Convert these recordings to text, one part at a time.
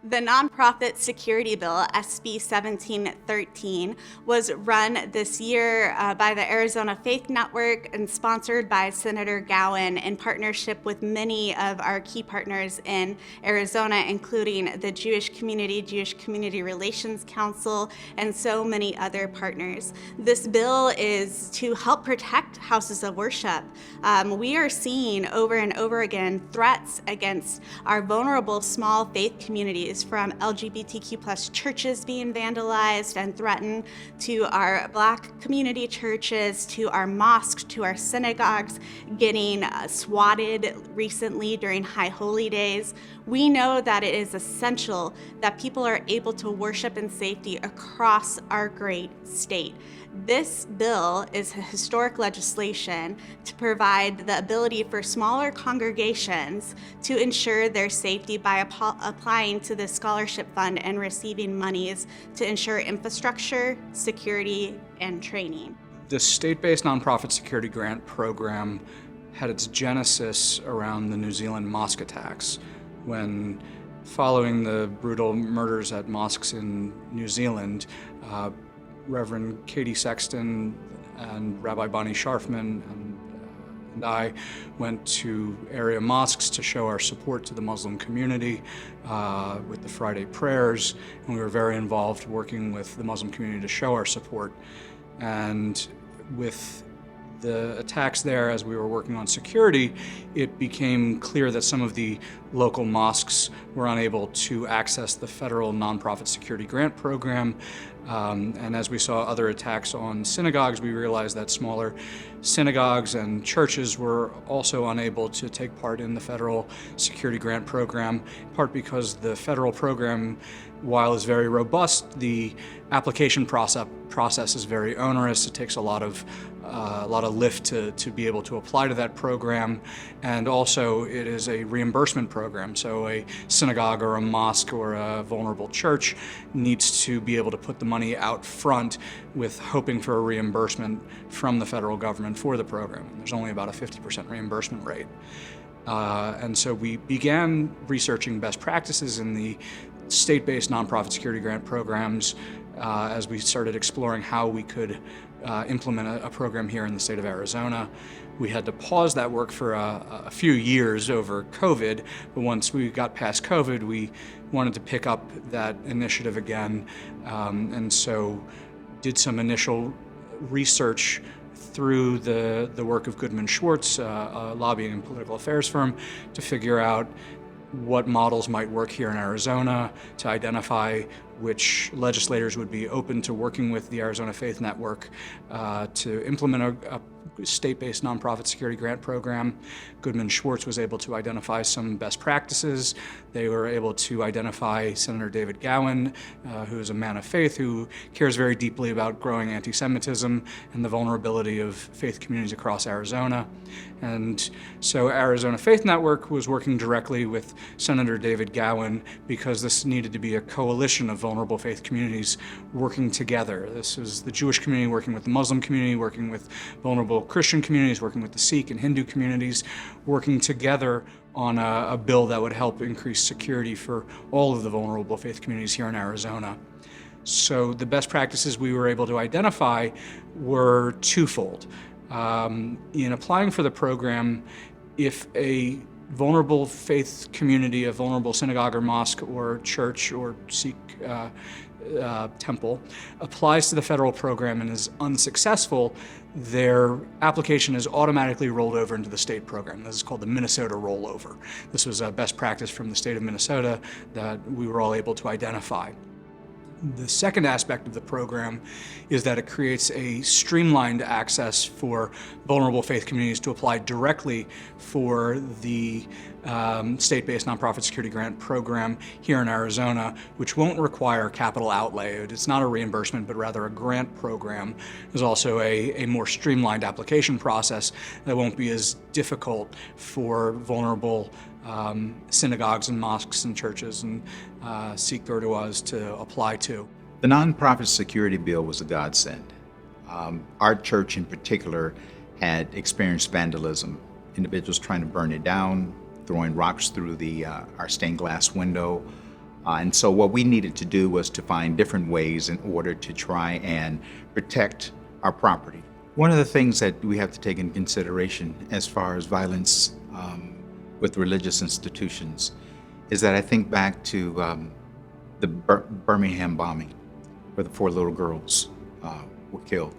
The Nonprofit Security Bill, SB 1713, was run this year by the Arizona Faith Network and sponsored by Senator Gowan in partnership with many of our key partners in Arizona, including the Jewish Community Relations Council, and so many other partners. This bill is to help protect houses of worship. We are seeing over and over again threats against our vulnerable small faith communities, from LGBTQ+ churches being vandalized and threatened, to our Black community churches, to our mosques, to our synagogues getting swatted recently during High Holy Days. We know that it is essential that people are able to worship in safety across our great state. This bill is historic legislation to provide the ability for smaller congregations to ensure their safety by applying to the scholarship fund and receiving monies to ensure infrastructure, security, and training. The state-based nonprofit security grant program had its genesis around the New Zealand mosque attacks, when, following the brutal murders at mosques in New Zealand, Reverend Katie Sexton and Rabbi Bonnie Scharfman and I went to area mosques to show our support to the Muslim community with the Friday prayers, and we were very involved working with the Muslim community to show our support. And with the attacks there, as we were working on security, it became clear that some of the local mosques were unable to access the federal nonprofit security grant program. And as we saw other attacks on synagogues, we realized that smaller synagogues and churches were also unable to take part in the federal security grant program, in part because the federal program, while is very robust, the application process is very onerous. It takes a lot of lift to be able to apply to that program, and also it is a reimbursement program. So a synagogue or a mosque or a vulnerable church needs to be able to put the money out front with hoping for a reimbursement from the federal government for the program. And there's only about a 50% reimbursement rate. And so we began researching best practices in the state-based nonprofit security grant programs as we started exploring how we could implement a program here in the state of Arizona. We had to pause that work for a few years over COVID, but once we got past COVID, we wanted to pick up that initiative again, and so did some initial research through the work of Goodman Schwartz, a lobbying and political affairs firm, to figure out what models might work here in Arizona, to identify which legislators would be open to working with the Arizona Faith Network to implement a state-based nonprofit security grant program. Goodman Schwartz was able to identify some best practices. They were able to identify Senator David Gowan, who is a man of faith who cares very deeply about growing anti-Semitism and the vulnerability of faith communities across Arizona. And so Arizona Faith Network was working directly with Senator David Gowan because this needed to be a coalition of vulnerable faith communities working together. This is the Jewish community working with the Muslim community, working with vulnerable Christian communities, working with the Sikh and Hindu communities, working together on a bill that would help increase security for all of the vulnerable faith communities here in Arizona. So the best practices we were able to identify were twofold. In applying for the program, if a vulnerable faith community, a vulnerable synagogue or mosque or church or Sikh temple applies to the federal program and is unsuccessful, their application is automatically rolled over into the state program. This is called the Minnesota rollover. This was a best practice from the state of Minnesota that we were all able to identify. The second aspect of the program is that it creates a streamlined access for vulnerable faith communities to apply directly for the state-based nonprofit security grant program here in Arizona, which won't require capital outlay. It's not a reimbursement, but rather a grant program. There's also a more streamlined application process that won't be as difficult for vulnerable synagogues and mosques and churches and Sikh Gurdwaras to apply to. The nonprofit security bill was a godsend. Our church in particular had experienced vandalism, individuals trying to burn it down, throwing rocks through our stained glass window, And so what we needed to do was to find different ways in order to try and protect our property. One of the things that we have to take in consideration as far as violence with religious institutions is that I think back to the Birmingham bombing, where the 4 little girls were killed,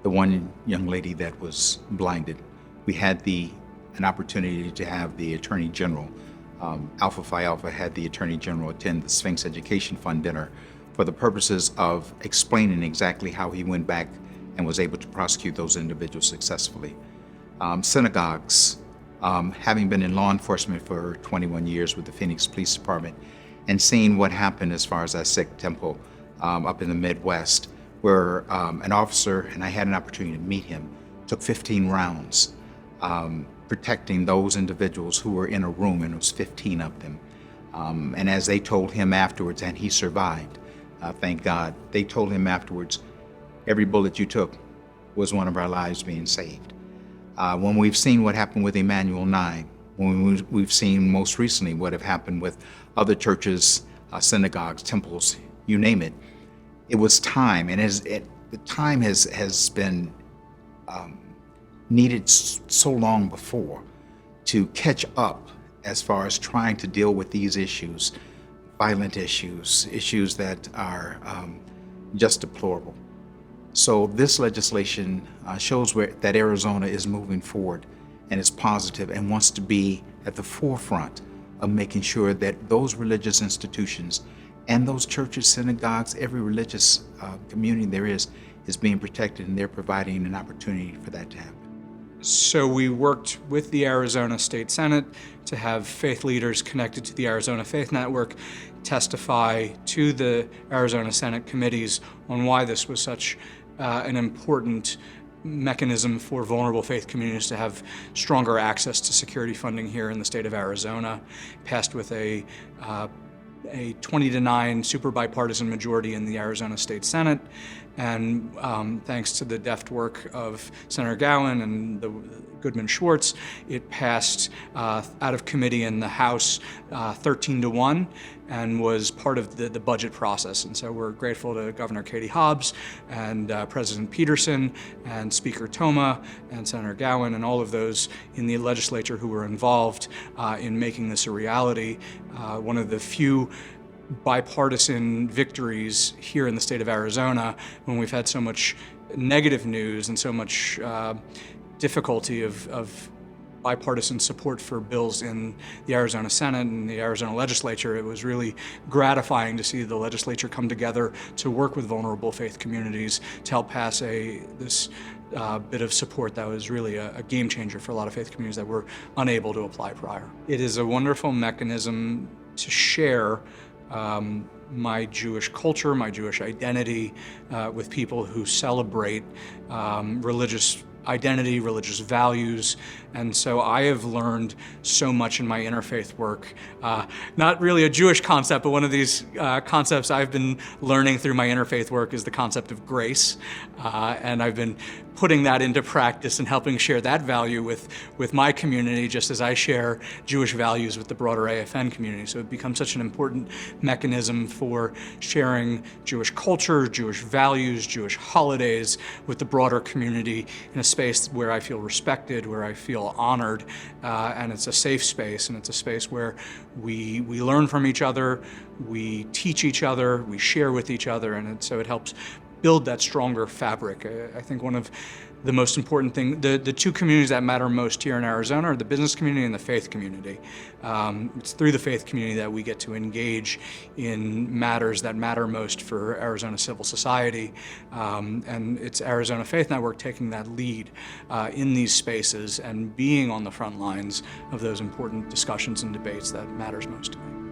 the one young lady that was blinded. We had an opportunity to have the Attorney General, Alpha Phi Alpha had the Attorney General attend the Sphinx Education Fund dinner for the purposes of explaining exactly how he went back and was able to prosecute those individuals successfully. Synagogues, having been in law enforcement for 21 years with the Phoenix Police Department and seeing what happened as far as that Sikh temple up in the Midwest, where an officer, and I had an opportunity to meet him, took 15 rounds protecting those individuals who were in a room, and it was 15 of them. And as they told him afterwards, and he survived, thank God, they told him afterwards, every bullet you took was one of our lives being saved. When we've seen what happened with Emmanuel 9, when we've seen most recently what have happened with other churches, synagogues, temples, you name it, it was time, and the time has been needed so long before to catch up as far as trying to deal with these issues, violent issues that are just deplorable. So this legislation shows that Arizona is moving forward and is positive and wants to be at the forefront of making sure that those religious institutions and those churches, synagogues, every religious community there is being protected, and they're providing an opportunity for that to happen. So we worked with the Arizona State Senate to have faith leaders connected to the Arizona Faith Network testify to the Arizona Senate committees on why this was such an important mechanism for vulnerable faith communities to have stronger access to security funding here in the state of Arizona. Passed with a 20-9 super bipartisan majority in the Arizona State Senate, and thanks to the deft work of Senator Gowan and the Goodman Schwartz, it passed out of committee in the House 13-1 and was part of the budget process. And so we're grateful to Governor Katie Hobbs and President Peterson and Speaker Toma and Senator Gowan and all of those in the legislature who were involved in making this a reality. One of the few bipartisan victories here in the state of Arizona when we've had so much negative news and so much difficulty of bipartisan support for bills in the Arizona Senate and the Arizona legislature. It was really gratifying to see the legislature come together to work with vulnerable faith communities to help pass this bit of support that was really a game changer for a lot of faith communities that were unable to apply prior. It is a wonderful mechanism to share my Jewish culture, my Jewish identity with people who celebrate religious identity, religious values. And so I have learned so much in my interfaith work. Not really a Jewish concept, but one of these concepts I've been learning through my interfaith work is the concept of grace. And I've been putting that into practice and helping share that value with my community, just as I share Jewish values with the broader AFN community. So it becomes such an important mechanism for sharing Jewish culture, Jewish values, Jewish holidays with the broader community in a space where I feel respected, where I feel honored, and it's a safe space, and it's a space where we learn from each other, we teach each other, we share with each other, and so it helps build that stronger fabric. I think one of the most important thing, the two communities that matter most here in Arizona are the business community and the faith community. It's through the faith community that we get to engage in matters that matter most for Arizona civil society. And it's Arizona Faith Network taking that lead in these spaces and being on the front lines of those important discussions and debates that matters most to me.